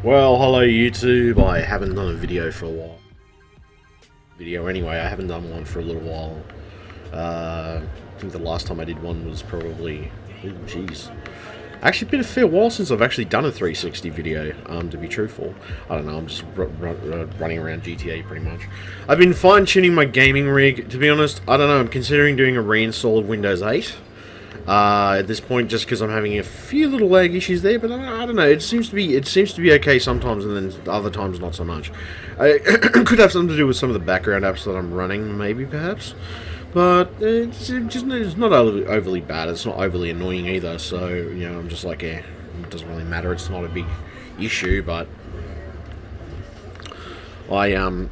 Well, hello YouTube. I haven't done a video for a while. I haven't done one for a little while. I think the last time I did one was probably... oh, jeez. Actually, been a fair while since I've actually done a 360 video, to be truthful. I don't know, I'm just running around GTA pretty much. I've been fine-tuning my gaming rig. To be honest, I don't know, I'm considering doing a reinstall of Windows 8. At this point, just because I'm having a few little lag issues there, but I don't know. It seems to be okay sometimes, and then other times not so much. It could have something to do with some of the background apps that I'm running, maybe perhaps. But it's not overly bad. It's not overly annoying either. So you know, I'm just like, it doesn't really matter. It's not a big issue, but let's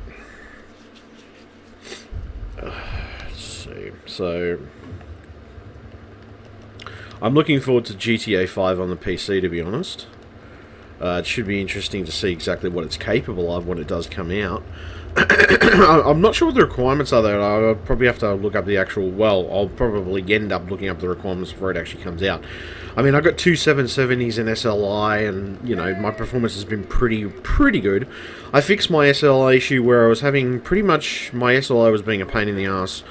see. So I'm looking forward to GTA 5 on the PC, to be honest. It should be interesting to see exactly what it's capable of when it does come out. I'm not sure what the requirements are there. I'll probably have to look up the actual... well, I'll probably end up looking up the requirements before it actually comes out. I mean, I got two 770s in SLI, and, you know, my performance has been pretty good. I fixed my SLI issue where I was having pretty much... my SLI was being a pain in the ass.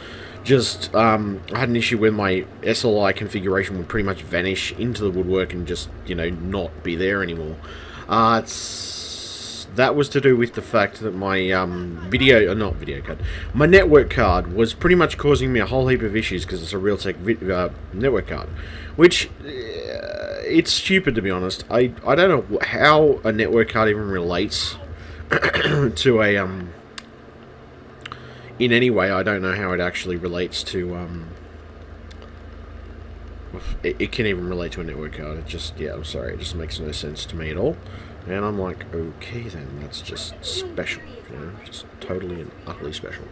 Just, I had an issue where my SLI configuration would pretty much vanish into the woodwork and just, you know, not be there anymore. That was to do with the fact that my my network card was pretty much causing me a whole heap of issues because it's a Realtek network card, which it's stupid, to be honest. I don't know how a network card even relates to a in any way. I don't know how it actually relates to it can even relate to a network card. It just, yeah, I'm sorry, it just makes no sense to me at all. And I'm like, okay then, that's just special, you know, just totally and utterly special.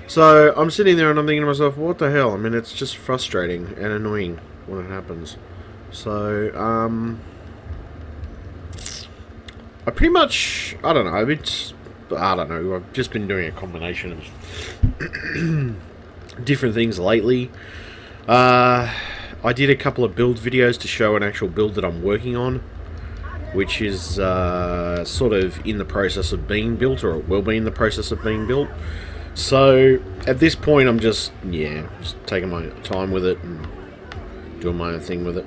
So I'm sitting there and I'm thinking to myself, what the hell? I mean, it's just frustrating and annoying when it happens. So I pretty much, I don't know, I've just been doing a combination of different things lately. I did a couple of build videos to show an actual build that I'm working on, which is sort of in the process of being built, or it will be in the process of being built. So at this point, I'm just taking my time with it and doing my own thing with it.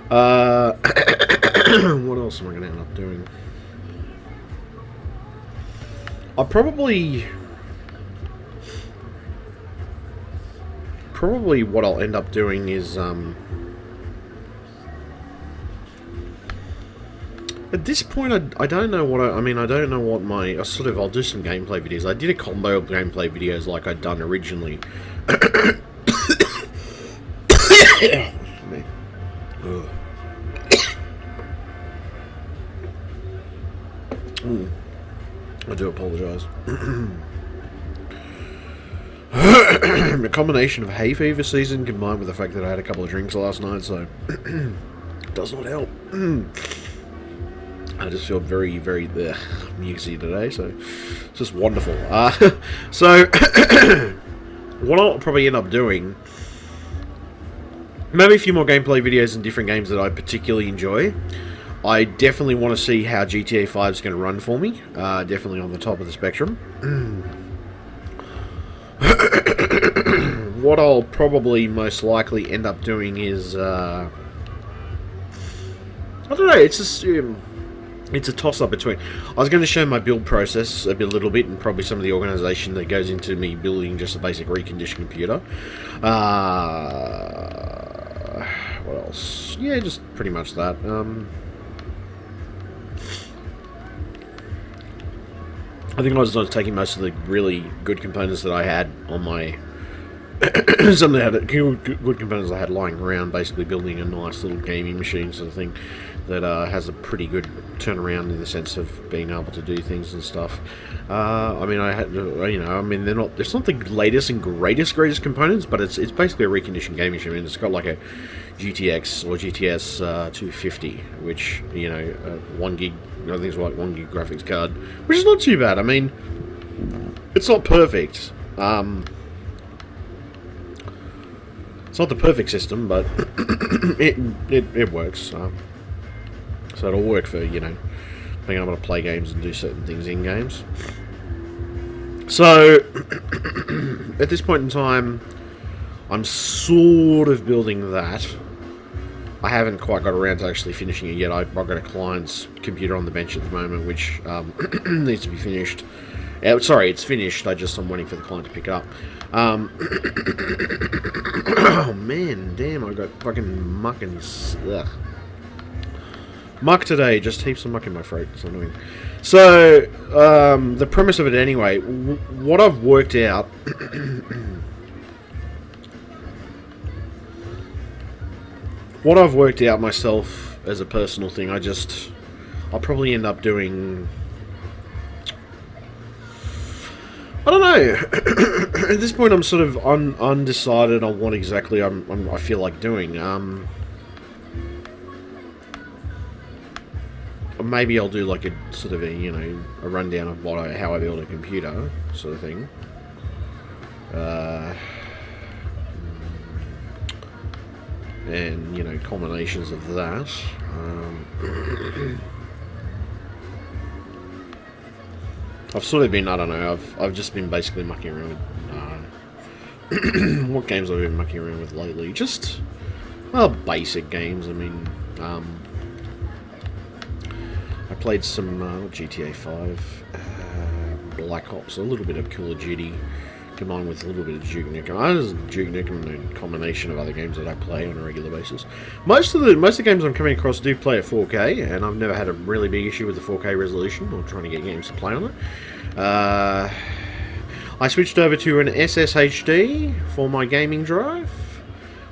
What else am I going to end up doing? Probably what I'll end up doing is at this point I don't know what I don't know what my I'll do some gameplay videos. I did a combo of gameplay videos like I'd done originally. I do apologise. A combination of hay fever season combined with the fact that I had a couple of drinks last night, so it does not help. I just feel very, very musy today, so it's just wonderful. So what I'll probably end up doing, maybe a few more gameplay videos in different games that I particularly enjoy. I definitely want to see how GTA 5 is going to run for me. Definitely on the top of the spectrum. What I'll probably most likely end up doing is, I don't know, it's just, it's a toss-up between, I was going to show my build process a little bit, and probably some of the organisation that goes into me building just a basic reconditioned computer. What else? Yeah, just pretty much that. I think I was taking most of the really good components that I had on my... some of the good components I had lying around, basically building a nice little gaming machine sort of thing that has a pretty good turnaround in the sense of being able to do things and stuff. I mean, I had, you know, I mean, it's not the latest and greatest components, but it's basically a reconditioned gaming machine. I mean, it's got like a GTX or GTS 250, which, you know, 1 gig, I think it's like 1 gig graphics card, which is not too bad. I mean, it's not perfect. It's not the perfect system, but it works. So it'll work for, you know, being able to play games and do certain things in games. So at this point in time, I'm sort of building that. I haven't quite got around to actually finishing it yet. I've got a client's computer on the bench at the moment, which needs to be finished. Sorry, it's finished. I'm waiting for the client to pick it up. Oh man, damn! I got fucking muck and muck today. Just heaps of muck in my throat. It's annoying. So the premise of it, anyway. What I've worked out. What I've worked out myself as a personal thing, I'll probably end up doing. I don't know. At this point, I'm sort of undecided on what exactly I feel like doing. Maybe I'll do like a sort of a rundown of how I build a computer, sort of thing. And combinations of that. I've sort of been, I don't know, I've just been basically mucking around with what games I've been mucking around with lately. Just, well, basic games. I mean, I played some GTA 5, Black Ops, a little bit of Call of Duty, combined with a little bit of Duke Nukem. Duke Nukem and a combination of other games that I play on a regular basis. Most of the games I'm coming across do play at 4K, and I've never had a really big issue with the 4K resolution or trying to get games to play on it. I switched over to an SSHD for my gaming drive,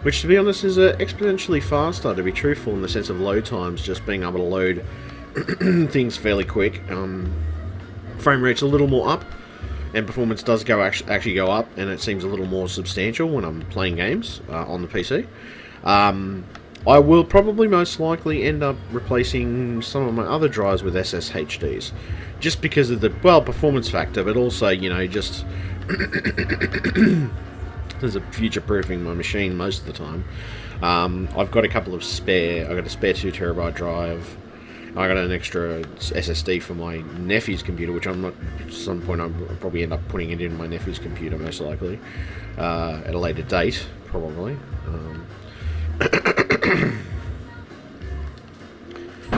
which, to be honest, is exponentially faster, to be truthful, in the sense of load times, just being able to load things fairly quick. Frame rate's a little more up, and performance does actually go up, and it seems a little more substantial when I'm playing games on the PC. I will probably most likely end up replacing some of my other drives with SSHDs, just because of the, well, performance factor, but also, just there's a future-proofing my machine most of the time. I've got a couple of spare, I've got a spare 2TB drive. I got an extra SSD for my nephew's computer, which at some point I'll probably end up putting it in my nephew's computer, most likely, at a later date, probably.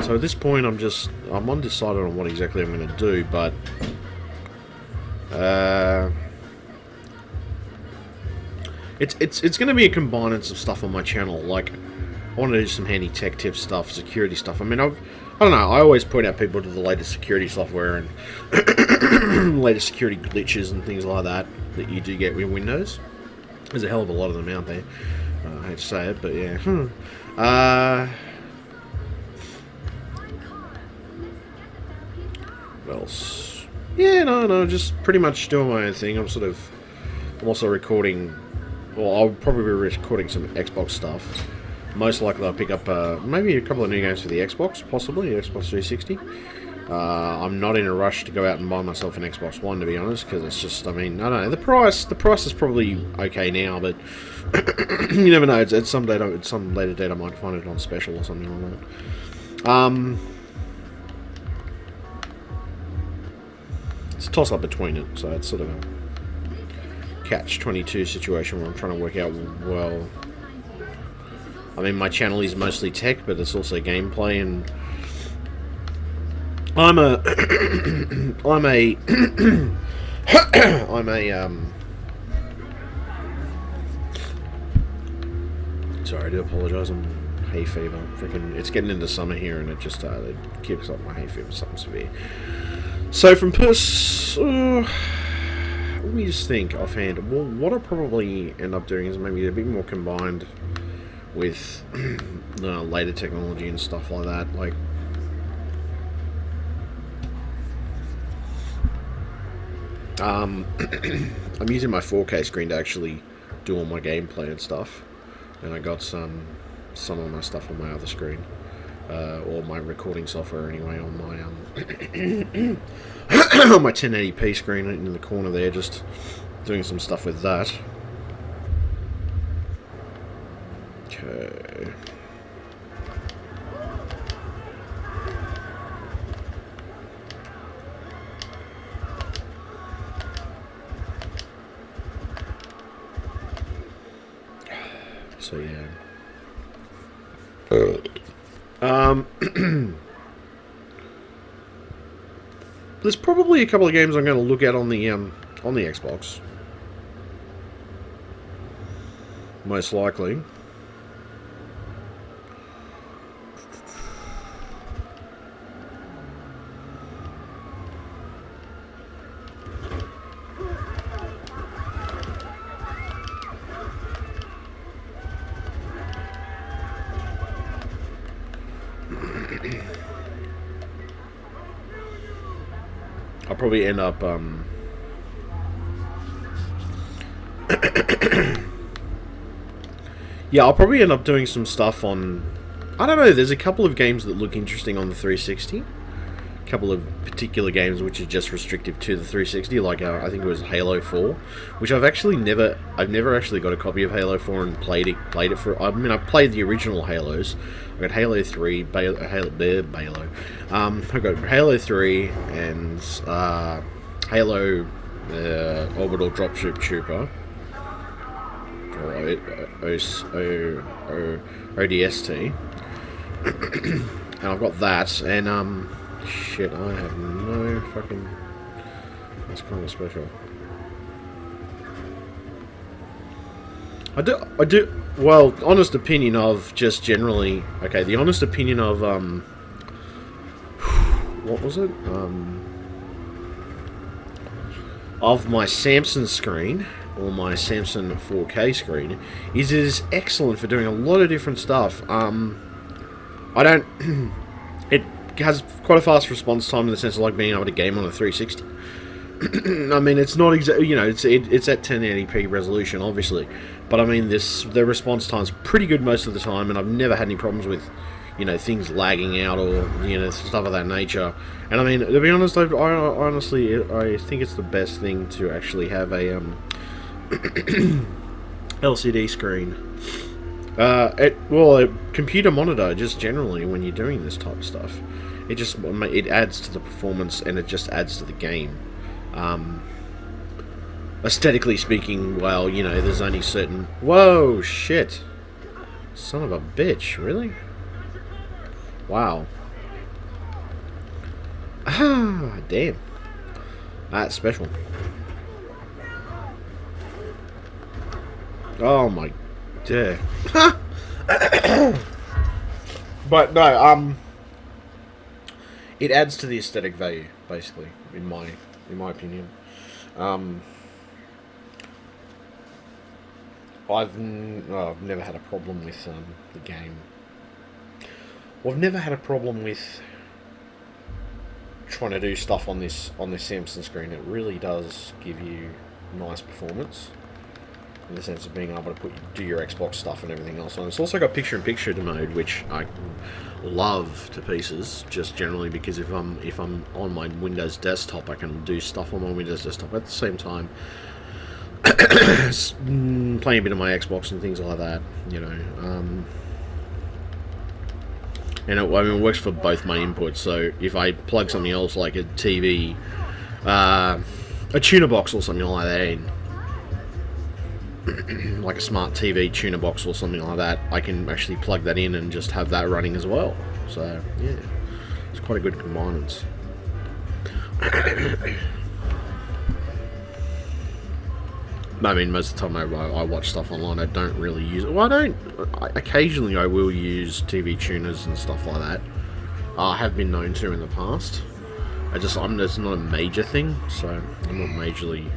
So at this point, I'm undecided on what exactly I'm going to do, but it's going to be a combinance of stuff on my channel. Like, I want to do some handy tech tip stuff, security stuff. I mean, I don't know, I always point out people to the latest security software and latest security glitches and things like that you do get with Windows. There's a hell of a lot of them out there. I hate to say it, but yeah. What else? Yeah, no, just pretty much doing my own thing. I'm also recording, well, I'll probably be recording some Xbox stuff. Most likely I'll pick up maybe a couple of new games for the Xbox, possibly, the Xbox 360. I'm not in a rush to go out and buy myself an Xbox One, to be honest, because it's just, I mean, I don't know, the price is probably okay now, but you never know, at some later date I might find it on special or something like that. It's a toss-up between it, so it's sort of a catch-22 situation where I'm trying to work out, well, I mean, my channel is mostly tech, but it's also gameplay, and sorry, I do apologise, I'm hay fever. Freaking, it's getting into summer here, and it just it kicks up my hay fever, something severe. So from let me just think offhand. Well, what I'll probably end up doing is maybe a bit more combined with later technology and stuff like that. Like, I'm using my 4K screen to actually do all my gameplay and stuff, and I got some of my stuff on my other screen, or my recording software anyway, on my on my 1080p screen in the corner there, just doing some stuff with that. Okay. So yeah. There's probably a couple of games I'm going to look at on the Xbox. Most likely. I'll probably end up yeah, I'll probably end up doing some stuff on, I don't know, there's a couple of games that look interesting on the 360. A couple of particular games which are just restrictive to the 360, like I think it was Halo 4, which I've never actually got a copy of Halo 4 and played it for. I mean, I played the original Halos. I got Halo 3, I've got Halo 3 and Halo Orbital Dropship Trooper, or ODST, and I've got that, and shit, I have no fucking... That's kind of special. I do... Well, honest opinion of just generally... Okay, the honest opinion of, what was it? Of my Samsung screen, or my Samsung 4K screen, is excellent for doing a lot of different stuff. I don't... It has quite a fast response time in the sense of like being able to game on a 360. I mean, it's not exactly, you know, it's at 1080p resolution, obviously, but I mean, the response time's pretty good most of the time, and I've never had any problems with, you know, things lagging out or, you know, stuff of that nature. And I mean, to be honest, I think it's the best thing to actually have a LCD screen. A computer monitor, just generally, when you're doing this type of stuff, it adds to the performance, and it just adds to the game. Aesthetically speaking, well, you know, there's only certain... Whoa, shit. Son of a bitch, really? Wow. Ah, damn. That's special. Oh my... dear. But no, it adds to the aesthetic value, basically, in my opinion. I've never had a problem with the game. Well, I've never had a problem with trying to do stuff on this Samsung screen. It really does give you nice performance, in the sense of being able to do your Xbox stuff and everything else on. It's also got picture-in-picture mode, which I love to pieces, just generally because if I'm on my Windows desktop, I can do stuff on my Windows desktop at the same time, playing a bit of my Xbox and things like that, you know. And it works for both my inputs. So if I plug something else like a TV, a tuner box or something like that in, like a smart TV tuner box or something like that, I can actually plug that in and just have that running as well. So yeah, it's quite a good combinance. I mean, most of the time I watch stuff online, I don't really use it. Well, occasionally I will use TV tuners and stuff like that. I have been known to in the past. It's not a major thing, so I'm not majorly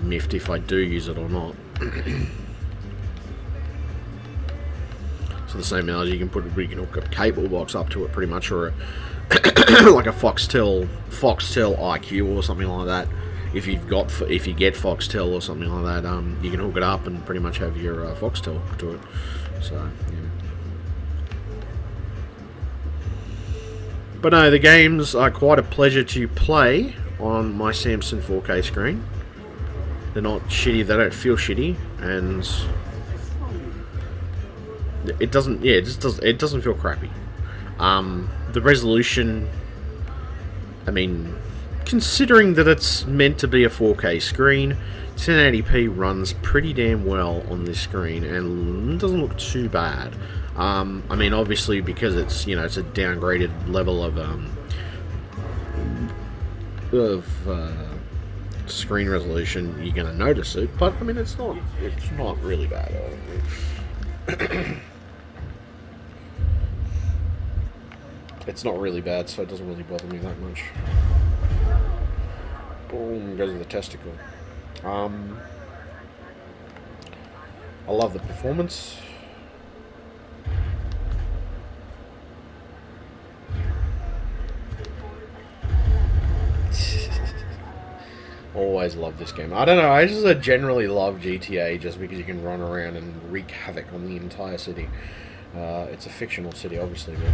miffed if I do use it or not. So the same as we can hook a cable box up to it pretty much, or like a Foxtel IQ or something like that. If you get Foxtel or something like that, you can hook it up and pretty much have your Foxtel to it. So yeah. But no, the games are quite a pleasure to play on my Samsung 4K screen. They're not shitty, they don't feel shitty, and it doesn't. Yeah, it doesn't feel crappy. The resolution. I mean, considering that it's meant to be a 4K screen, 1080p runs pretty damn well on this screen and doesn't look too bad. I mean, obviously because it's it's a downgraded level of screen resolution, you're gonna notice it. But I mean, it's not really bad. It's not really bad, so it doesn't really bother me that much. Boom, goes to the testicle. I love the performance. Always love this game. I don't know, I just generally love GTA just because you can run around and wreak havoc on the entire city. It's a fictional city, obviously, but...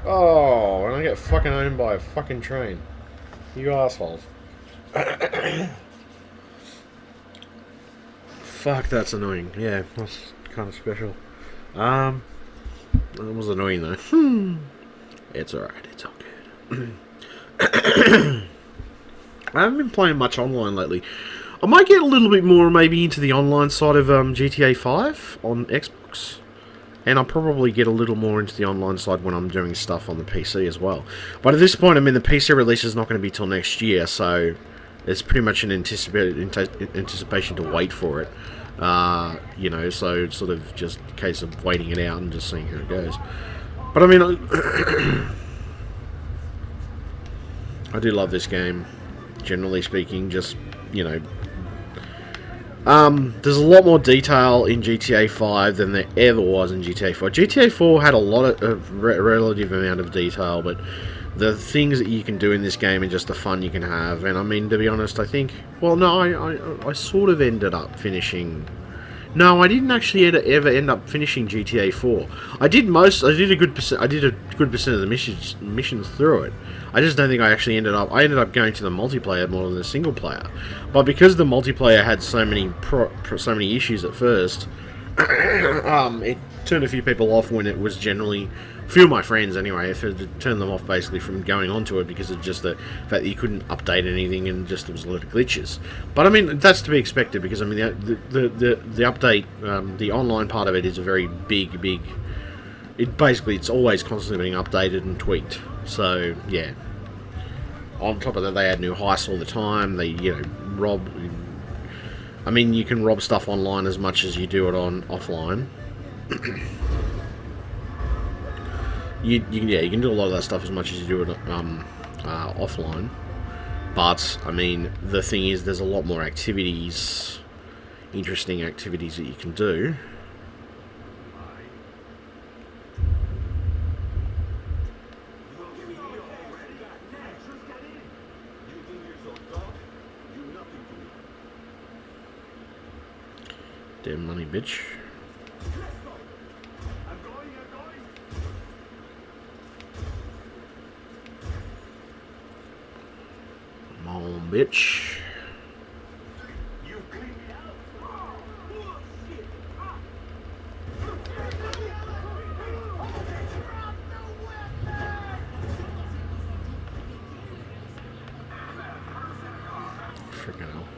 Oh, and I get fucking owned by a fucking train. You assholes. Fuck, that's annoying. Yeah, that's kind of special. That was annoying though. It's alright, it's all good. I haven't been playing much online lately. I might get a little bit more maybe into the online side of GTA 5 on Xbox. And I'll probably get a little more into the online side when I'm doing stuff on the PC as well. But at this point, I mean, the PC release is not going to be till next year, so it's pretty much an anticipation to wait for it. So it's sort of just a case of waiting it out and just seeing how it goes. But I mean, I do love this game, generally speaking, just, there's a lot more detail in GTA 5 than there ever was in GTA 4. GTA 4 had a lot of relative amount of detail, but the things that you can do in this game and just the fun you can have, and I mean, to be honest, I think, well, no, I sort of ended up finishing... No, I didn't actually ever end up finishing GTA 4. I did a good percent of the missions through it. I just don't think I actually ended up going to the multiplayer more than the single player. But because the multiplayer had so many issues at first, it turned a few people off when it was generally... A few of my friends, anyway, it turned them off basically from going onto it because of just the fact that you couldn't update anything and just there was a lot of glitches. But I mean, that's to be expected because I mean the update, the online part of it is a very big. It's always constantly being updated and tweaked. So yeah. On top of that, they add new heists all the time. They rob. I mean, you can rob stuff online as much as you do it on offline. You can do a lot of that stuff as much as you do it offline. But, I mean, the thing is, there's a lot more activities, interesting activities that you can do. Damn money, bitch. Bitch. Freaking hell.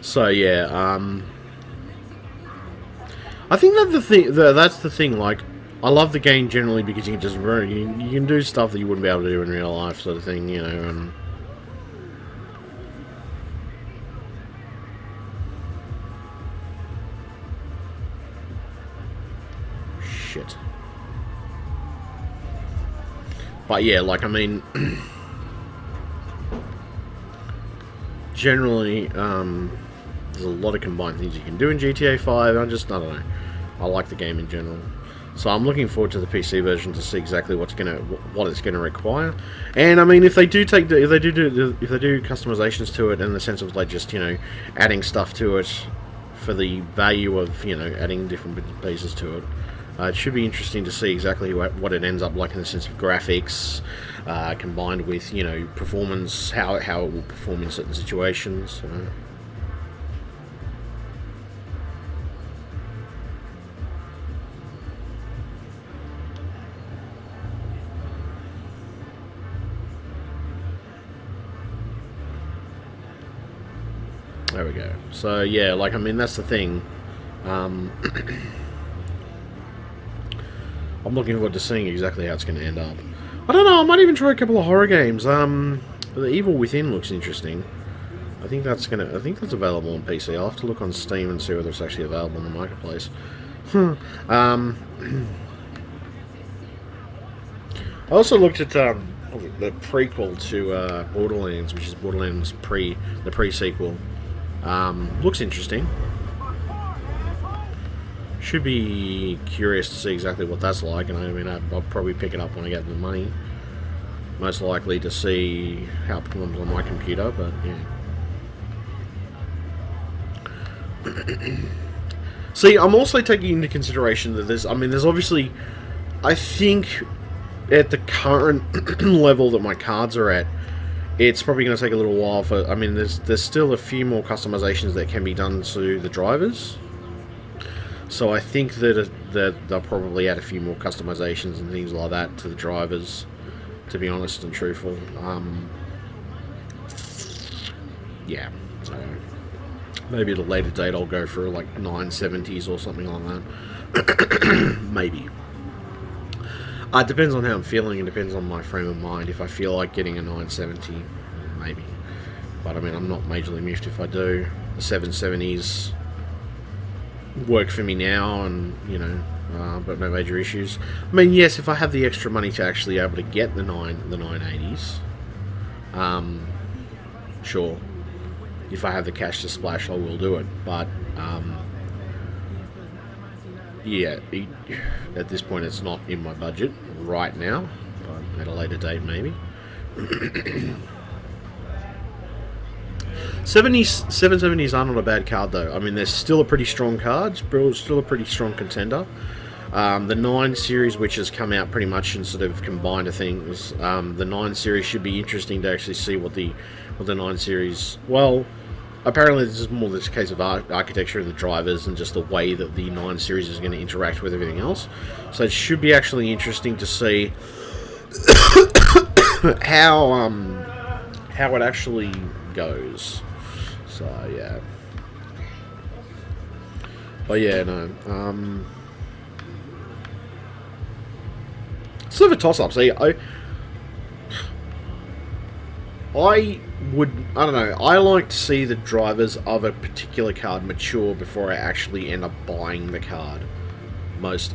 So yeah, I think that's the thing. Like, I love the game generally because you can just you can do stuff that you wouldn't be able to do in real life, sort of thing, Shit. But yeah, like, I mean, generally, there's a lot of combined things you can do in GTA 5. I don't know. I like the game in general. So I'm looking forward to the PC version to see exactly what it's gonna require. And I mean, if they do customizations to it in the sense of like just adding stuff to it for the value of, you know, adding different bits and pieces to it. It should be interesting to see exactly what it ends up like in the sense of graphics, combined with, you know, performance, how it will perform in certain situations. There we go. So yeah, like, I mean, that's the thing. I'm looking forward to seeing exactly how it's going to end up. I don't know, I might even try a couple of horror games. The Evil Within looks interesting. I think that's available on PC. I'll have to look on Steam and see whether it's actually available in the marketplace. I also looked at the prequel to Borderlands, which is Borderlands the pre-sequel. Looks interesting. Should be curious to see exactly what that's like, and I mean, I'll probably pick it up when I get the money. Most likely to see how it performs on my computer, but yeah. See, I'm also taking into consideration that there's obviously, I think, at the current level that my cards are at, it's probably going to take a little while for, I mean, there's still a few more customizations that can be done to the drivers. So I think that they'll probably add a few more customizations and things like that to the drivers, to be honest and truthful. Yeah. So maybe at a later date I'll go for like 970s or something like that. Maybe. It depends on how I'm feeling, and depends on my frame of mind. If I feel like getting a 970, maybe. But I mean, I'm not majorly miffed if I do. The 770s work for me now, and you know, but no major issues. I mean, yes, if I have the extra money to actually be able to get the 980s, sure. If I have the cash to splash, I will do it. But yeah, at this point, it's not in my budget right now. But at a later date, maybe. 770s are not a bad card, though. I mean, they're still a pretty strong card. Still a pretty strong contender. The 9 series, which has come out pretty much in sort of combined things, the 9 series should be interesting to actually see what the 9 series... Well, apparently this is more this case of architecture and the drivers and just the way that the 9 series is going to interact with everything else. So it should be actually interesting to see how it actually goes. So yeah, but yeah, no. Sort of a toss-up. See, I don't know. I like to see the drivers of a particular card mature before I actually end up buying the card.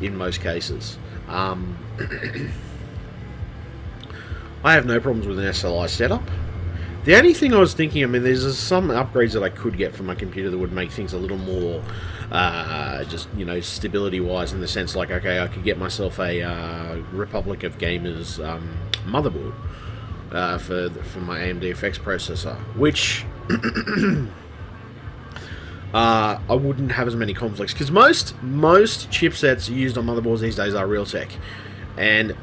In most cases. I have no problems with an SLI setup. The only thing I was thinking, I mean, there's some upgrades that I could get from my computer that would make things a little more, just, you know, stability-wise, in the sense like, okay, I could get myself a Republic of Gamers motherboard for my AMD FX processor, which I wouldn't have as many conflicts, because most chipsets used on motherboards these days are Realtek, and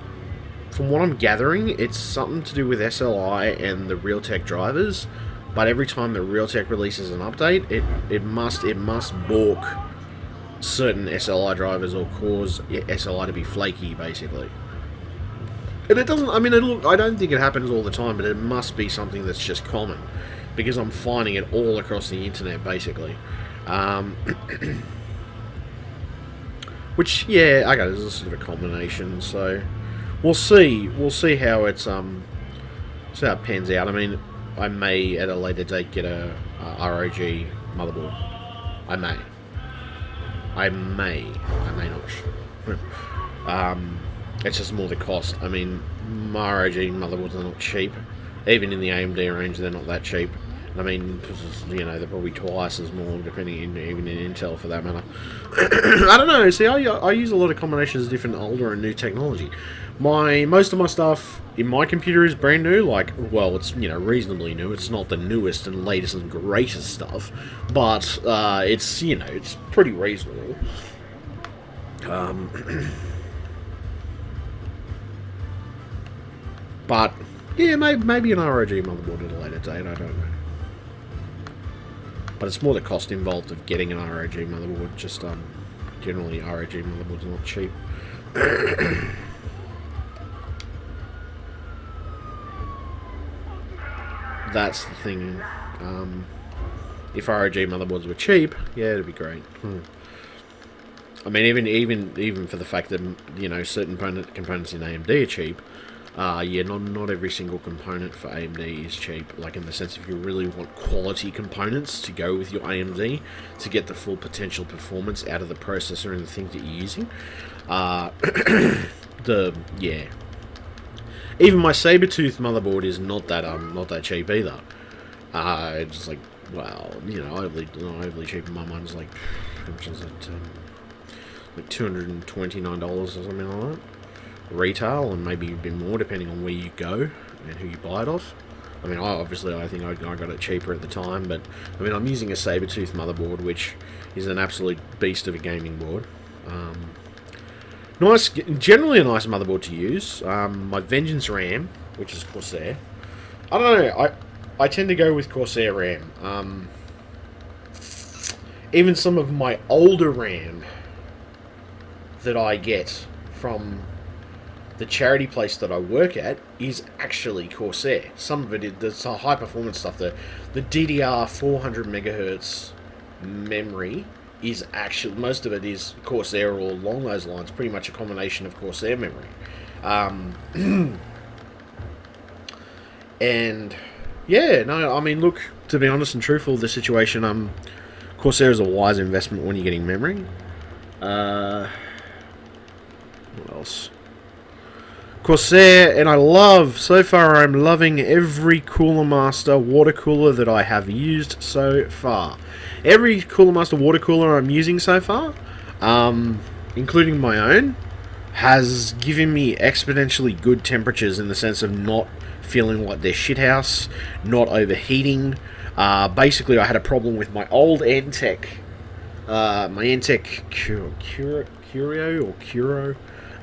from what I'm gathering, it's something to do with SLI and the Realtek drivers. But every time the Realtek releases an update, it must balk certain SLI drivers or cause SLI to be flaky, basically. And it doesn't. I mean, I don't think it happens all the time, but it must be something that's just common, because I'm finding it all across the internet, basically. Which, yeah, okay, there's a sort of a combination. So we'll see how it's see how it pans out. I mean, I may at a later date get a ROG motherboard. I may not. It's just more the cost. I mean, my ROG motherboards are not cheap. Even in the AMD range, they're not that cheap. I mean, you know, they're probably twice as more, depending even in Intel for that matter. I don't know. See, I use a lot of combinations of different older and new technology. Most of my stuff in my computer is brand new. Like, well, it's reasonably new. It's not the newest and latest and greatest stuff, but it's it's pretty reasonable. But yeah, maybe an ROG motherboard at a later date. I don't know. But it's more the cost involved of getting an ROG motherboard. Just generally ROG motherboards are not cheap. That's the thing. If ROG motherboards were cheap, yeah, it'd be great. I mean, even for the fact that certain components in AMD are cheap. Yeah, not every single component for AMD is cheap. Like, in the sense, if you really want quality components to go with your AMD to get the full potential performance out of the processor and the things that you're using, even my Sabertooth motherboard is not that cheap either. It's like, well, overly cheap in my mind. It's like, how much is it? Like $229 or something like that. Retail, and maybe a bit more depending on where you go and who you buy it off. I mean, I think I got it cheaper at the time, but I mean, I'm using a Sabertooth motherboard, which is an absolute beast of a gaming board. Generally a nice motherboard to use. My Vengeance RAM, which is Corsair. I don't know, I tend to go with Corsair RAM. Even some of my older RAM that I get from the charity place that I work at is actually Corsair. Some of it is the high performance stuff. The DDR 400 megahertz memory is actually, most of it is Corsair or along those lines. Pretty much a combination of Corsair memory. And yeah, no, I mean, look, to be honest and truthful, the situation, Corsair is a wise investment when you're getting memory. What else? Corsair, and so far I'm loving every Cooler Master water cooler that I have used so far. Every Cooler Master water cooler I'm using so far, including my own, has given me exponentially good temperatures in the sense of not feeling like they're shithouse, not overheating. Basically, I had a problem with my old Antec, Curio,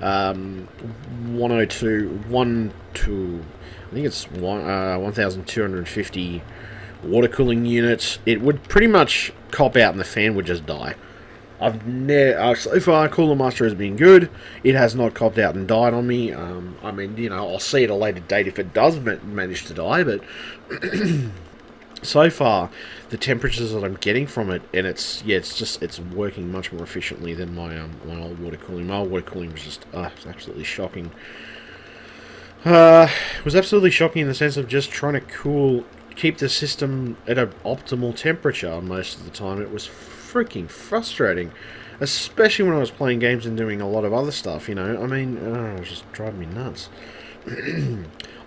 1250 water cooling units. It would pretty much cop out and the fan would just die. So far, Cooler Master has been good. It has not copped out and died on me. I mean, I'll see at a later date if it does manage to die, but so far, the temperatures that I'm getting from it, and it's working much more efficiently than my old water cooling. My old water cooling was just it's absolutely shocking. It was absolutely shocking in the sense of just trying to keep the system at an optimal temperature most of the time. It was freaking frustrating, especially when I was playing games and doing a lot of other stuff. I mean, it was just driving me nuts.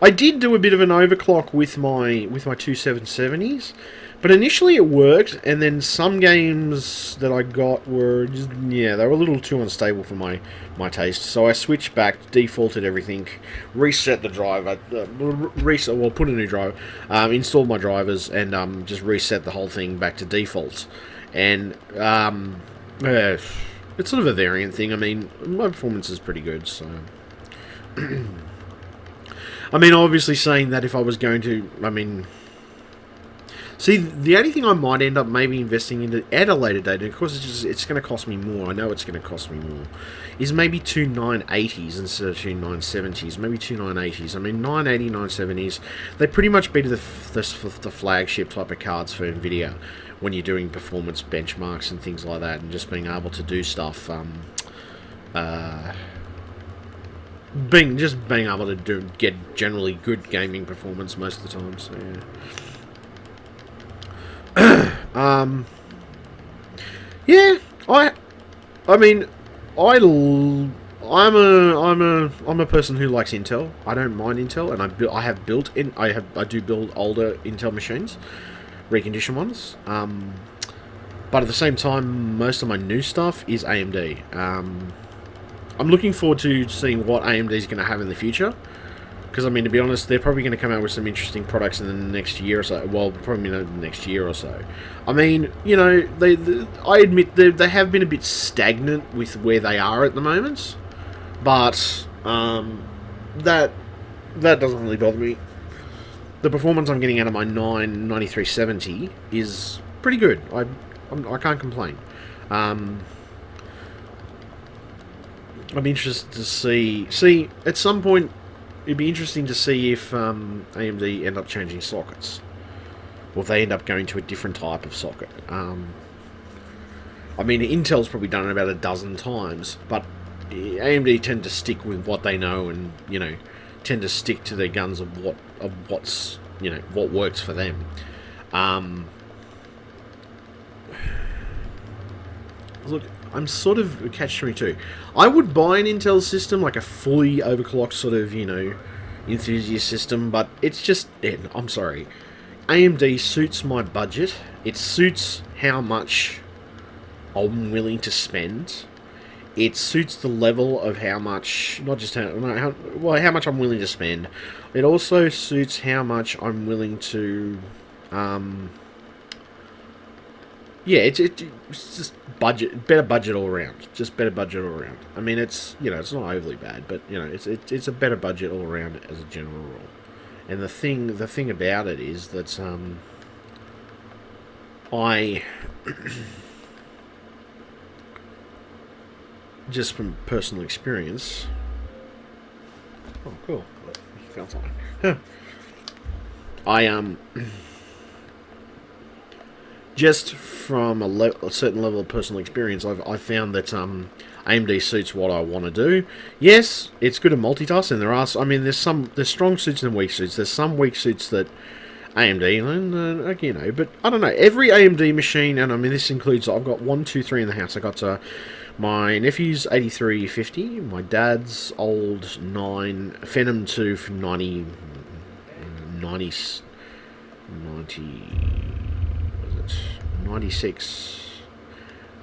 I did do a bit of an overclock with my 2770s, but initially it worked, and then some games that I got were just, they were a little too unstable for my taste. So I switched back, defaulted everything, reset the driver, put a new driver, installed my drivers, and just reset the whole thing back to default. And it's sort of a variant thing. I mean, my performance is pretty good, so. I mean, obviously saying that if I was going to, see, the only thing I might end up maybe investing into at a later date, and of course it's going to cost me more, I know it's going to cost me more, is maybe two 980s instead of two 970s, maybe two 980s. I mean, 980, 970s, they pretty much be the flagship type of cards for NVIDIA when you're doing performance benchmarks and things like that, and just being able to do stuff, being able to get generally good gaming performance most of the time. So yeah, I'm a person who likes Intel. I don't mind Intel, and I do build older Intel machines, reconditioned ones. But at the same time, most of my new stuff is AMD. I'm looking forward to seeing what AMD is going to have in the future. Because, I mean, to be honest, they're probably going to come out with some interesting products in the next year or so. Well, probably the next year or so. I mean, you know, I admit they have been a bit stagnant with where they are at the moment. But that doesn't really bother me. The performance I'm getting out of my 9370 is pretty good. I can't complain. I'm interested to see at some point. It'd be interesting to see if AMD end up changing sockets, or if they end up going to a different type of socket. I mean, Intel's probably done it about a dozen times, but AMD tend to stick with what they know, and you know, tend to stick to their guns of what's you know what works for them. Look, I'm sort of a catch-22. I would buy an Intel system, like a fully overclocked sort of, you know, enthusiast system, but it's just, I'm sorry. AMD suits my budget. It suits how much I'm willing to spend. It suits the level of how much, not just how much I'm willing to spend. It also suits how much I'm willing to, yeah, it's just better budget all around. Just better budget all around. I mean, it's, you know, it's not overly bad, but you know, it's a better budget all around as a general rule. And the thing about it is that I just from personal experience. Oh, cool! Found something. Huh. Just from a certain level of personal experience, I've found that AMD suits what I want to do. Yes, it's good at multitask, and there's strong suits and weak suits. There's some weak suits that AMD, and you know, but I don't know. Every AMD machine, and I mean this includes, I've got 1, 2, 3 in the house. I got my nephew's 8350, my dad's old 9 Phenom 2 from 90. 96,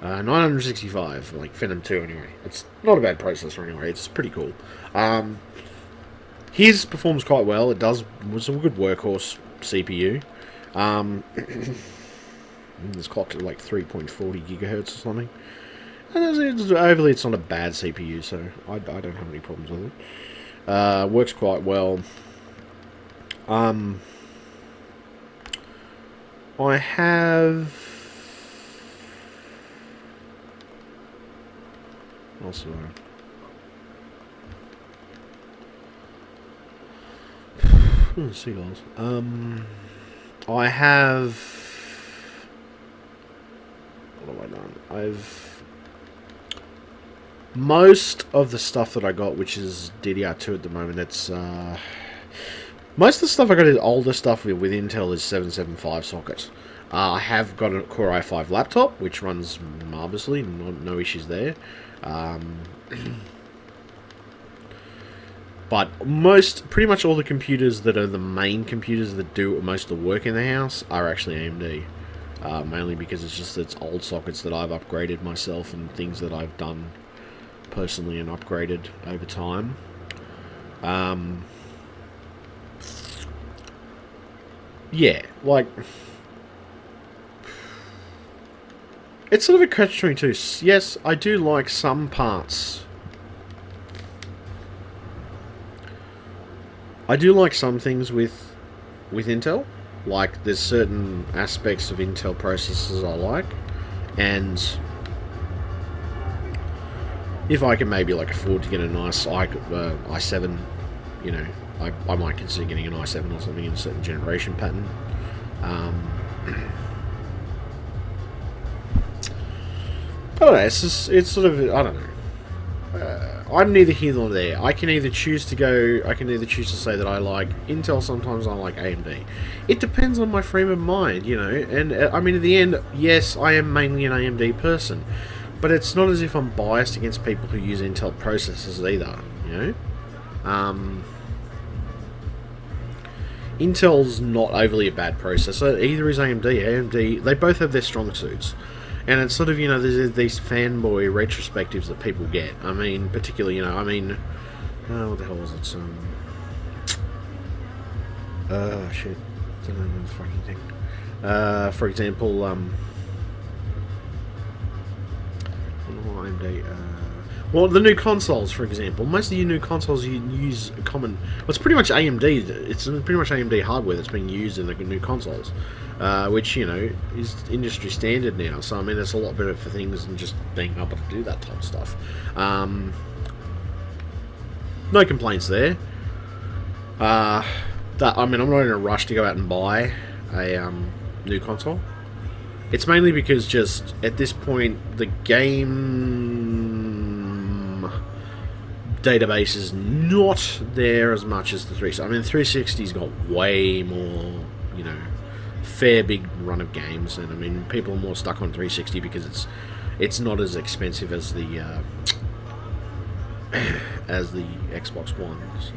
965, like Phenom 2 anyway. It's not a bad processor anyway, it's pretty cool. His performs quite well, was a good workhorse CPU. It's clocked at like 3.40 gigahertz or something. And overly, it's not a bad CPU, so I don't have any problems with it. Works quite well. I have... Also... seagulls. I have... What have I done? Most of the stuff that I got, which is DDR2 at the moment, it's... most of the stuff I got is older stuff with Intel is 775 sockets. I have got a Core i5 laptop, which runs marvelously, no issues there. But pretty much all the computers that are the main computers that do most of the work in the house are actually AMD. Mainly because it's old sockets that I've upgraded myself and things that I've done personally and upgraded over time. Yeah, like... It's sort of a catch-22. Yes, I do like some parts. I do like some things with Intel. Like, there's certain aspects of Intel processors I like. And if I can maybe like afford to get a nice i7, you know, I might consider getting an i7 or something in a certain generation pattern. I don't know, it's sort of, I don't know. I'm neither here nor there. I can either choose to say that I like Intel, sometimes I like AMD. It depends on my frame of mind, you know, and I mean, in the end, yes, I am mainly an AMD person, but it's not as if I'm biased against people who use Intel processors either, you know. Intel's not overly a bad processor, either is AMD. AMD, they both have their strong suits. And it's sort of, you know, there's these fanboy retrospectives that people get. I mean, particularly, you know, I mean, what the hell was it? Shit. Don't know the fucking thing. For example, AMD, well, the new consoles, for example. Most of your new consoles you use a common... Well, it's pretty much AMD. It's pretty much AMD hardware that's being used in the new consoles, which, you know, is industry standard now. So, I mean, it's a lot better for things than just being able to do that type of stuff. No complaints there. I mean, I'm not in a rush to go out and buy a new console. It's mainly because just at this point the game database is not there as much as the 360. I mean, 360's got way more, you know, fair big run of games, and I mean, people are more stuck on 360 because it's not as expensive as the Xbox One. So.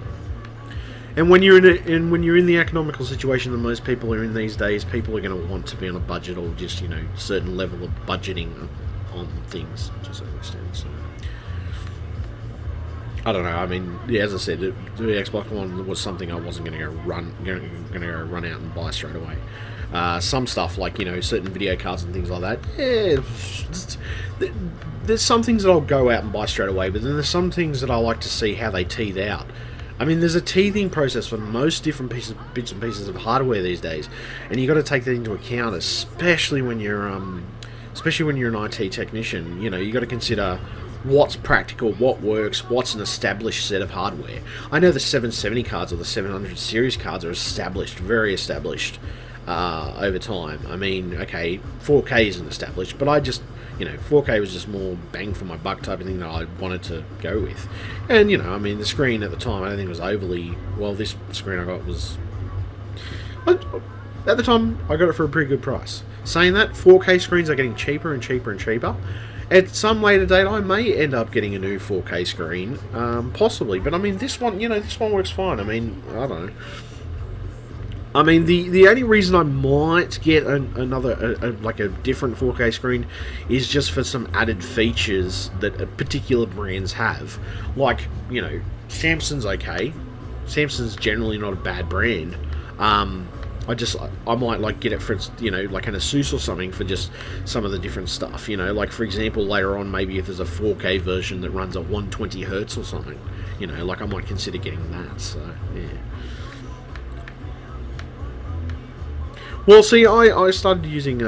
And when you're in the economical situation that most people are in these days, people are going to want to be on a budget, or just, you know, certain level of budgeting on things to a certain extent. So I don't know. I mean, yeah, as I said, the Xbox One was something I wasn't going to go run out and buy straight away. Some stuff like, you know, certain video cards and things like that. Yeah, there's some things that I'll go out and buy straight away, but then there's some things that I like to see how they teeth out. I mean, there's a teething process for most different bits and pieces of hardware these days, and you got to take that into account, especially when you're an IT technician. You know, you got to consider what's practical, what works, what's an established set of hardware. I know the 770 cards or the 700 series cards are established, very established over time. I mean, okay, 4K isn't established, but I just, you know, 4K was just more bang for my buck type of thing that I wanted to go with. And, you know, I mean, the screen at the time, I don't think it was overly... Well, this screen I got was... At the time, I got it for a pretty good price. Saying that, 4K screens are getting cheaper and cheaper and cheaper. At some later date, I may end up getting a new 4K screen, possibly. But, I mean, this one, you know, this one works fine. I mean, I don't know. I mean, the only reason I might get another different 4K screen is just for some added features that particular brands have. Like, you know, Samsung's okay. Samsung's generally not a bad brand. I might like get it for, you know, like an Asus or something for just some of the different stuff. You know, like for example, later on, maybe if there's a 4K version that runs at 120 hertz or something. You know, like I might consider getting that. So yeah. Well, see, I started using,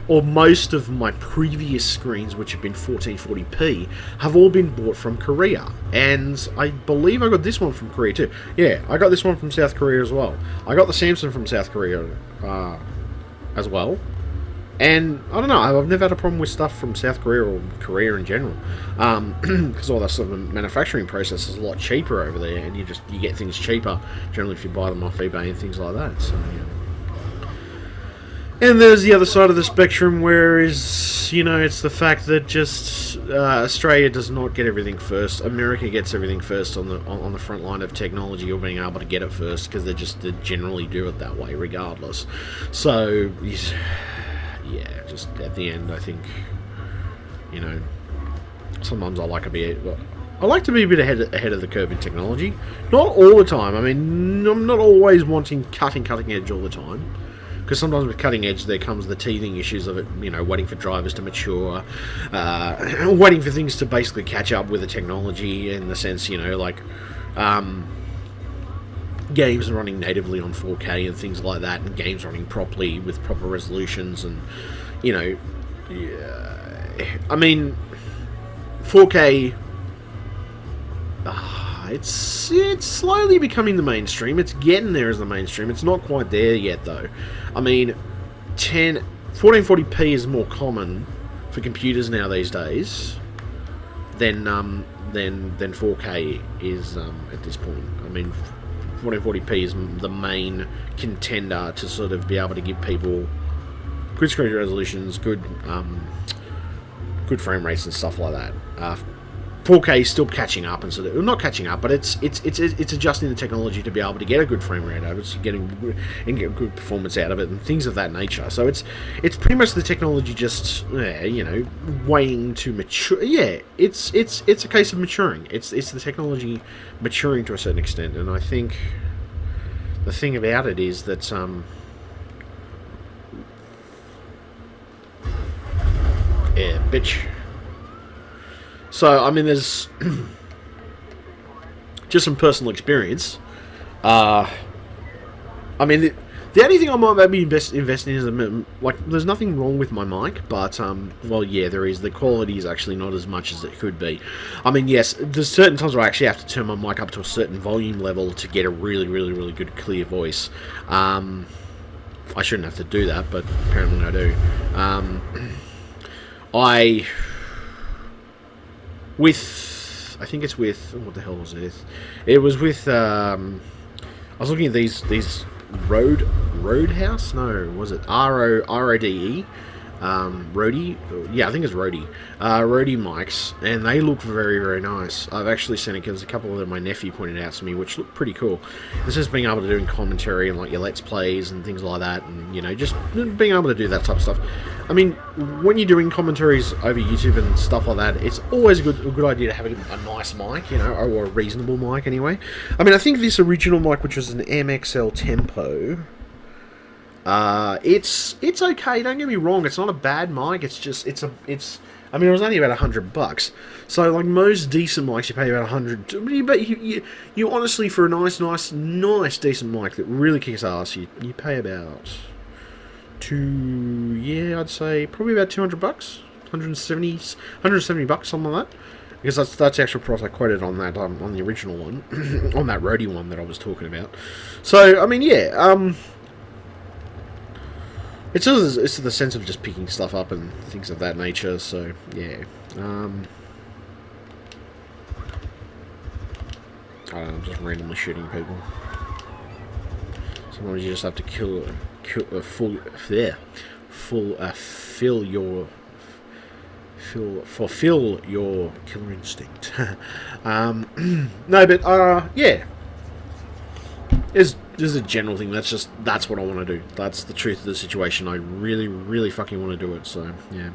most of my previous screens, which have been 1440p, have all been bought from Korea. And I believe I got this one from Korea too. Yeah, I got this one from South Korea as well. I got the Samsung from South Korea as well. And, I don't know, I've never had a problem with stuff from South Korea or Korea in general. Because all that sort of manufacturing process is a lot cheaper over there, and you get things cheaper, generally if you buy them off eBay and things like that. So, yeah. And there's the other side of the spectrum, where is, you know, it's the fact that just Australia does not get everything first. America gets everything first on the front line of technology, or being able to get it first, because they generally do it that way regardless. So... Yeah, just at the end, I think, you know, sometimes I like to be a bit ahead of the curve in technology. Not all the time. I mean, I'm not always wanting cutting edge all the time, because sometimes with cutting edge there comes the teething issues of it. You know, waiting for drivers to mature, waiting for things to basically catch up with the technology, in the sense, you know, like. Games running natively on 4K and things like that, and games running properly with proper resolutions, and, you know, I mean, 4K, it's slowly becoming the mainstream. It's getting there as the mainstream. It's not quite there yet, though. I mean, 1440p is more common for computers now these days than 4K is at this point. I mean, 1440p is the main contender to sort of be able to give people good screen resolutions, good frame rates and stuff like that. 4K is still catching up, and sort of not catching up, but it's adjusting the technology to be able to get a good frame rate out of it, get good performance out of it, and things of that nature. So it's pretty much the technology just weighing to mature. Yeah, it's a case of maturing. It's the technology maturing to a certain extent, and I think the thing about it is that yeah, bitch. So, I mean, there's just some personal experience. I mean, the only thing I might maybe invest in is, there's nothing wrong with my mic, but, well, yeah, there is. The quality is actually not as much as it could be. I mean, yes, there's certain times where I actually have to turn my mic up to a certain volume level to get a really, really, really good, clear voice. I shouldn't have to do that, but apparently I do. I think it's with, what the hell was it? It was with, I was looking at these Rodehouse? No, was it RODE? Rode? Yeah, I think it's Rode. Rode mics, and they look very, very nice. I've actually seen it because a couple of them my nephew pointed out to me, which look pretty cool. It's just being able to do commentary and like your Let's Plays and things like that, and just being able to do that type of stuff. I mean, when you're doing commentaries over YouTube and stuff like that, it's always a good idea to have a nice mic, or a reasonable mic anyway. I mean, I think this original mic, which was an MXL Tempo, it's okay. Don't get me wrong. It's not a bad mic. It's just I mean, it was only about $100. So like most decent mics, you pay about $100. But you honestly, for a nice decent mic that really kicks ass, you pay about I'd say probably about $200, $170, something like that. Because that's the actual price I quoted on that on the original one, on that Rode one that I was talking about. So I mean, yeah. It's the sense of just picking stuff up and things of that nature, so, yeah. I don't know, I'm just randomly shooting people. Sometimes you just have to fulfill your killer instinct. No, but, yeah. This is a general thing. That's what I want to do. That's the truth of the situation. I really, really fucking want to do it. So yeah.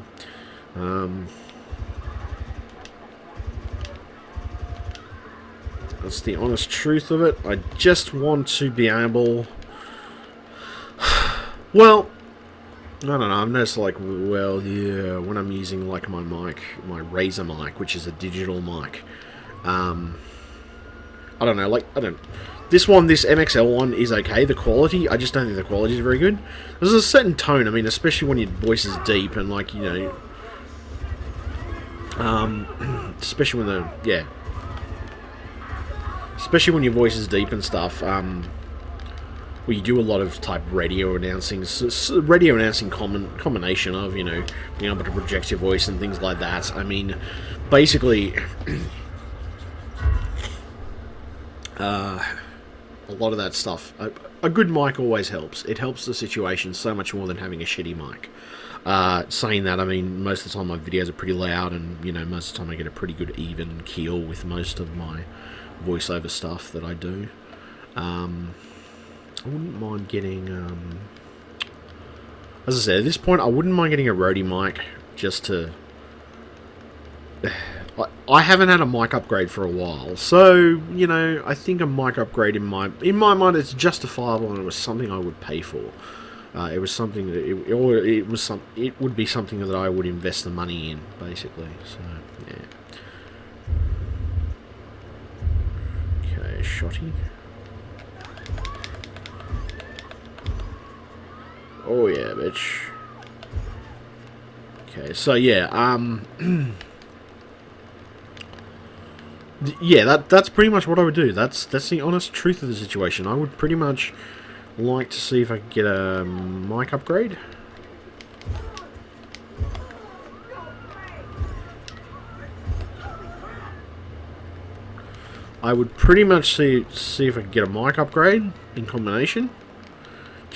That's the honest truth of it. I just want to be able. Well, I don't know. I've noticed yeah, when I'm using like my my Razer mic, which is a digital mic. I don't know. This MXL one is okay. The quality, I just don't think the quality is very good. There's a certain tone, I mean, especially when your voice is deep and especially when your voice is deep and stuff, where you do a lot of type radio announcing combination of, being able to project your voice and things like that. I mean, basically, a lot of that stuff. A good mic always helps. It helps the situation so much more than having a shitty mic. Saying that, I mean, most of the time my videos are pretty loud, and most of the time I get a pretty good even keel with most of my voiceover stuff that I do. I wouldn't mind getting, as I said, at this point, I wouldn't mind getting a Rode mic just to. I haven't had a mic upgrade for a while, so I think a mic upgrade in my mind it's justifiable, and it was something I would pay for. It was something that it would be something that I would invest the money in, basically. So yeah. Okay, shotty. Oh yeah, bitch. Okay, so yeah, yeah, that's pretty much what I would do. That's the honest truth of the situation. I would pretty much like to see if I could get a mic upgrade. I would pretty much see if I could get a mic upgrade in combination.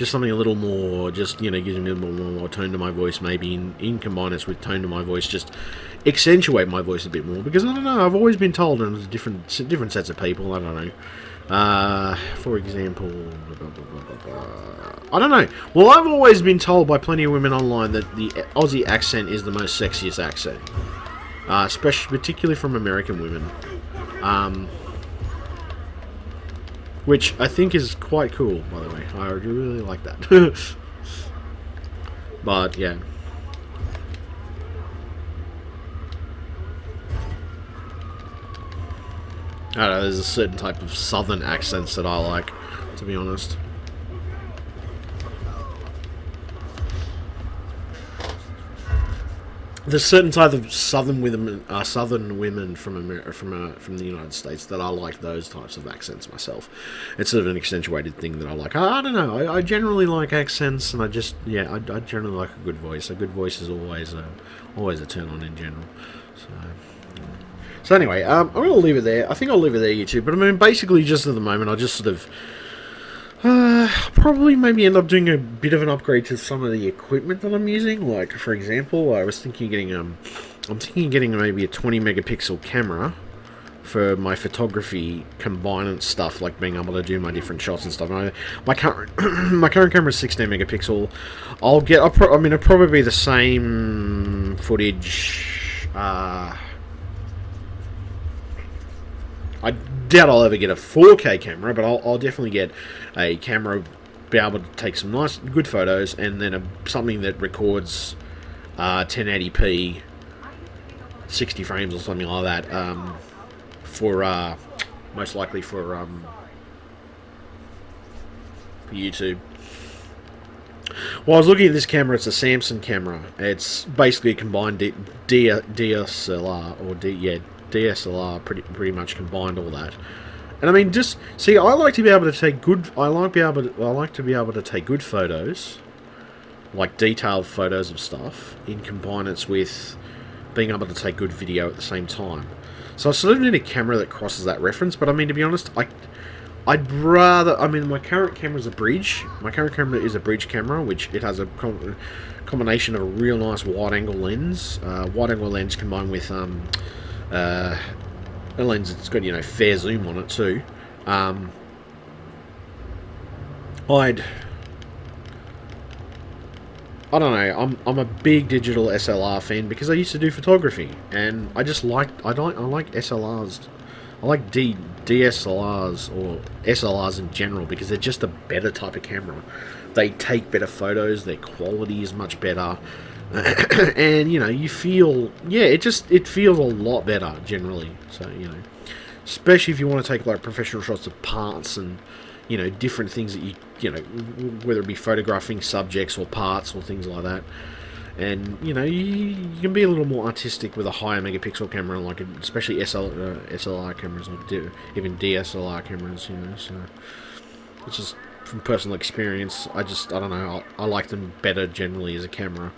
just something a little more, just, you know, gives me a little more tone to my voice, maybe in combinance with tone to my voice, just accentuate my voice a bit more, because I don't know, I've always been told, and there's different sets of people, I don't know, for example, I don't know, well, I've always been told by plenty of women online that the Aussie accent is the most sexiest accent, especially, particularly from American women, which I think is quite cool, by the way. I really like that. But, yeah. I don't know, there's a certain type of southern accents that I like, to be honest. There's certain type of southern women from the United States that I like those types of accents myself. It's sort of an accentuated thing that I like. I don't know. I generally like accents, and I generally like a good voice. A good voice is always a turn on in general. So anyway, I'm going to leave it there. I think I'll leave it there, YouTube. But I mean, basically, just at the moment, I just sort of probably maybe end up doing a bit of an upgrade to some of the equipment that I'm using. Like, for example, I was thinking of getting I'm thinking of getting maybe a 20 megapixel camera for my photography combinant stuff, like being able to do my different shots and stuff. My current camera is 16 megapixel. It'll probably be the same footage. I doubt I'll ever get a 4K camera, but I'll definitely get a camera, be able to take some nice, good photos, and then something that records 1080p, 60 frames or something like that, for most likely for YouTube. Well, I was looking at this camera. It's a Samsung camera. It's basically a combined DSLR or DSLR, pretty much combined all that. And I mean, just see, I like to be able to take good. I like to be able to take good photos, like detailed photos of stuff, in combinance with being able to take good video at the same time. So I sort of need a camera that crosses that reference. But I mean, to be honest, I'd rather. I mean, my current camera is a bridge. My current camera is a bridge camera, which it has a combination of a real nice wide-angle lens, combined with a lens that's got, you know, fair zoom on it too. I don't know. I'm a big digital SLR fan because I used to do photography, and I like SLRs. I like DSLRs or SLRs in general because they're just a better type of camera. They take better photos. Their quality is much better. And, you know, you feel, it feels a lot better generally. So, you know, especially if you want to take like professional shots of parts and, you know, different things that you know, whether it be photographing subjects or parts or things like that. And, you know, you can be a little more artistic with a higher megapixel camera, like especially SLR cameras or even DSLR cameras, you know. So it's just from personal experience. I don't know. I like them better generally as a camera.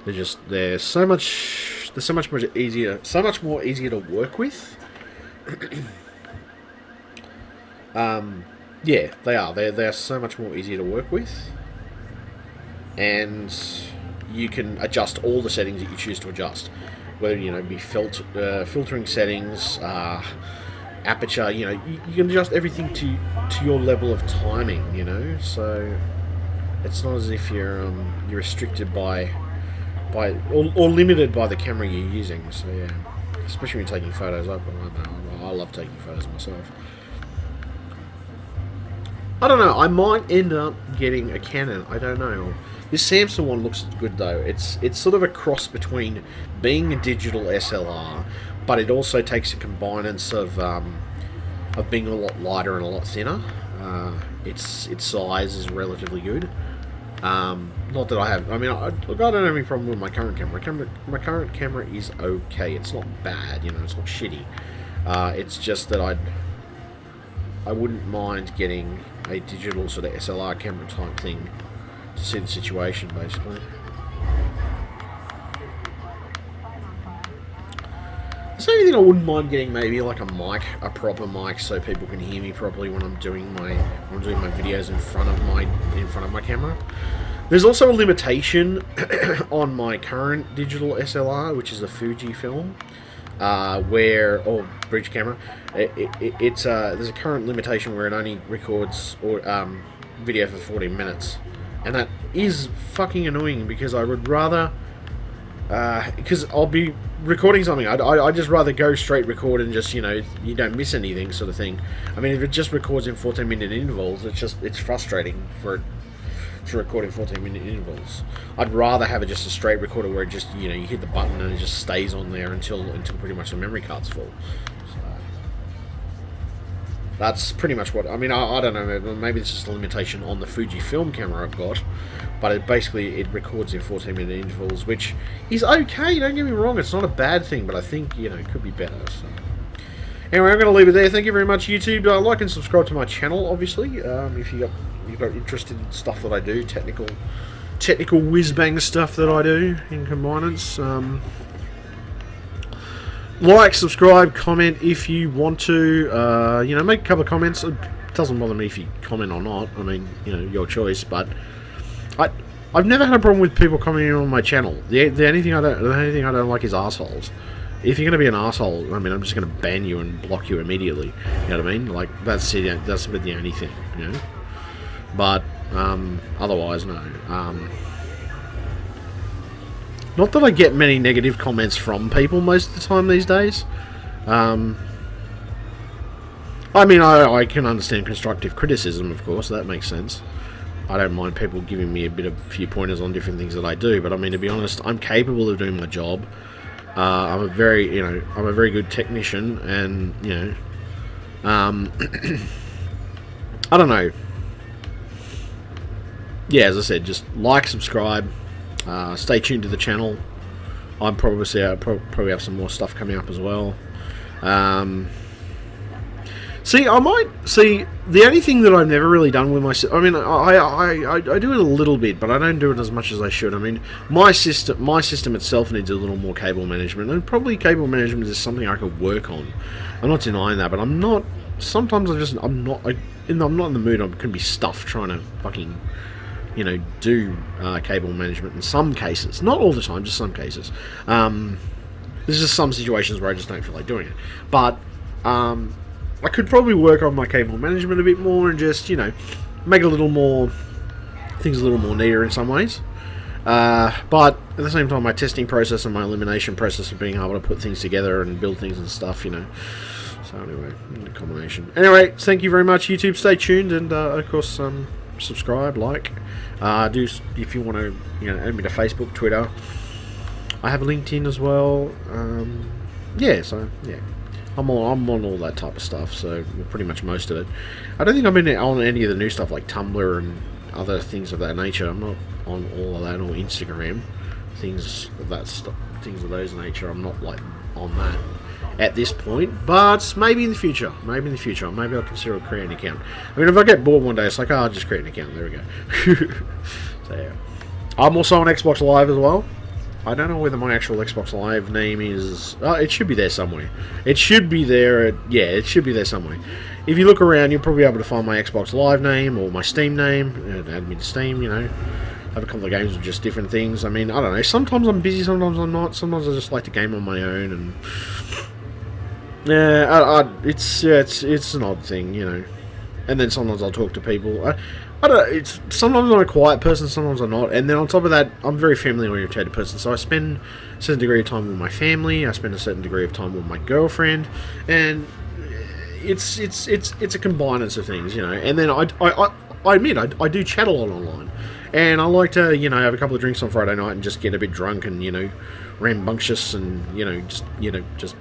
They're so much more easier to work with. Yeah, they are. They're so much more easier to work with, and you can adjust all the settings that you choose to adjust, whether, you know, be filtering settings, aperture. You know, you can adjust everything to your level of timing. You know, so it's not as if you're restricted by or limited by the camera you're using. So yeah, especially when you're taking photos. I love taking photos myself. I don't know. I might end up getting a Canon. I don't know. This Samsung one looks good though. It's sort of a cross between being a digital SLR, but it also takes a combinance of being a lot lighter and a lot thinner. Its size is relatively good. Not that I have. I mean, I don't have any problem with my current camera. My current camera is okay. It's not bad. You know, it's not shitty. It's just that I wouldn't mind getting a digital sort of SLR camera type thing to see the situation, basically. Is there anything I wouldn't mind getting? Maybe like a mic, a proper mic, so people can hear me properly when I'm doing my videos in front of my camera. There's also a limitation on my current digital SLR, which is a Fujifilm, or bridge camera. There's a current limitation where it only records video for 14 minutes, and that is fucking annoying because I would rather. Because I'll be recording something, I'd just rather go straight record and just, you don't miss anything sort of thing. I mean, if it just records in 14-minute intervals, it's frustrating for it to record in 14-minute intervals. I'd rather have it just a straight recorder where it just, you hit the button and it just stays on there until pretty much the memory card's full. So, that's pretty much what, I mean, I don't know, maybe it's just a limitation on the Fujifilm camera I've got, but it records in 14-minute intervals, which is okay, don't get me wrong, it's not a bad thing, but I think, it could be better, so. Anyway, I'm going to leave it there. Thank you very much, YouTube. Like and subscribe to my channel, obviously, if you've got interested in stuff that I do, technical whiz-bang stuff that I do in Combinance. Like, subscribe, comment if you want to. Make a couple of comments. It doesn't bother me if you comment or not. I mean, your choice. But I've never had a problem with people commenting on my channel. The only thing I don't like is assholes. If you're going to be an asshole, I mean, I'm just going to ban you and block you immediately. You know what I mean? Like, that's it. That's about the only thing. But otherwise, no. Not that I get many negative comments from people most of the time these days. I mean, I can understand constructive criticism, of course, that makes sense. I don't mind people giving me a few pointers on different things that I do, but I mean, to be honest, I'm capable of doing my job. I'm a very good technician, and, I don't know. Yeah, as I said, just like, subscribe, stay tuned to the channel. I'm probably have some more stuff coming up as well. The only thing that I've never really done with my, I mean, I do it a little bit, but I don't do it as much as I should. I mean, my system itself needs a little more cable management, and probably cable management is something I could work on. I'm not denying that, but I'm not. Sometimes I'm not in the mood. I can be stuffed trying to fucking, do cable management in some cases. Not all the time, just some cases. There's just some situations where I just don't feel like doing it. But I could probably work on my cable management a bit more and just, make it a little more, things a little more neater in some ways. But at the same time, my testing process and my elimination process of being able to put things together and build things and stuff, So anyway, a combination. Anyway, thank you very much, YouTube. Stay tuned, and of course, subscribe, like. Do if you want to, add me to Facebook, Twitter. I have LinkedIn as well. Yeah. I'm on all that type of stuff, so pretty much most of it. I don't think I'm on any of the new stuff like Tumblr and other things of that nature. I'm not on all of that, or Instagram, things of those nature. I'm not like on that at this point, but maybe in the future. Maybe I'll consider creating an account. I mean, if I get bored one day, it's like, I'll just create an account. There we go. So yeah, I'm also on Xbox Live as well. I don't know whether my actual Xbox Live name is... it should be there somewhere. It should be there... it should be there somewhere. If you look around, you'll probably be able to find my Xbox Live name or my Steam name. Add me to Steam, Have a couple of games with just different things. I mean, I don't know. Sometimes I'm busy, sometimes I'm not. Sometimes I just like to game on my own. And yeah, it's an odd thing, And then sometimes I'll talk to people. I don't know, sometimes I'm a quiet person, sometimes I'm not, and then on top of that, I'm a very family-oriented person, so I spend a certain degree of time with my family, I spend a certain degree of time with my girlfriend, and it's a combinance of things, and then I admit, I do chat a lot online, and I like to, have a couple of drinks on Friday night and just get a bit drunk and, rambunctious and, just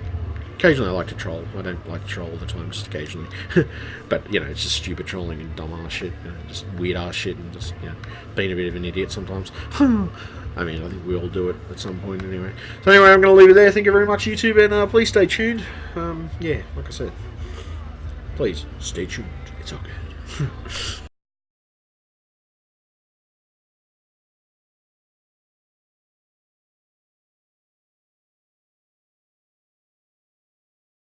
occasionally I like to troll. I don't like to troll all the time, just occasionally. But, it's just stupid trolling and dumb ass shit, just weird ass shit, and just, being a bit of an idiot sometimes. I mean, I think we all do it at some point anyway. So anyway, I'm going to leave it there. Thank you very much, YouTube, and please stay tuned. Yeah, like I said, please stay tuned. It's all good.